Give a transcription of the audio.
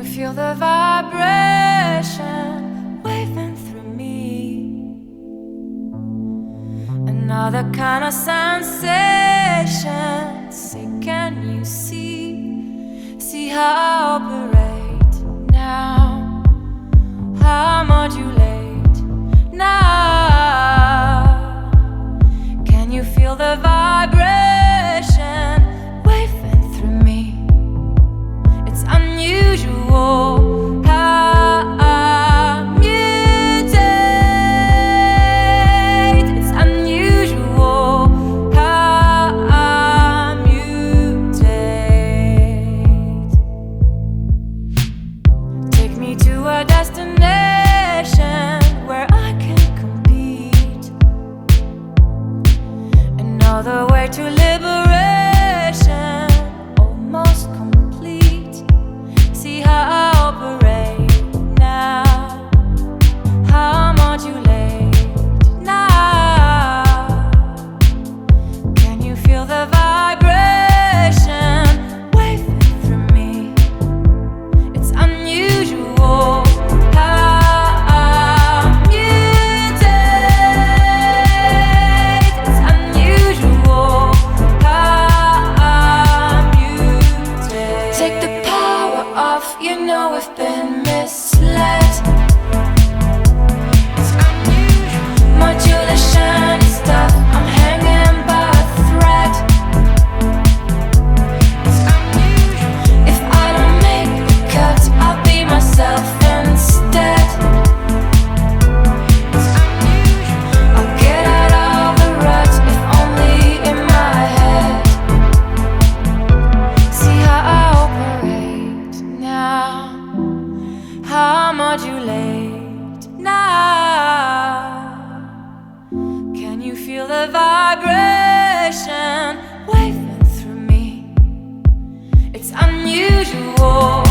you feel the vibration waving through me? Another kind of sensation. Say, can you see how I operate now? How modulate now? Can you feel the vibration waving through me? It's unusual how I mutate. It's unusual how I mutate. Take me to a destination where I can compete. Another way to liberation, almost complete. See how I operate now, how I modulate now. Can you feel the vibration waving through me? It's unusual how I mutate. It's unusual how I mutate. Take the power off, you know we've been misled. It's unusual. Modulation is tough, I'm hanging by a thread. It's unusual. If I don't make the cut, I'll be myself instead. It's unusual. I'll get out of the rut, if only in my head. See how I operate now, how I modulate now. Can you feel the vibration waving through me? It's unusual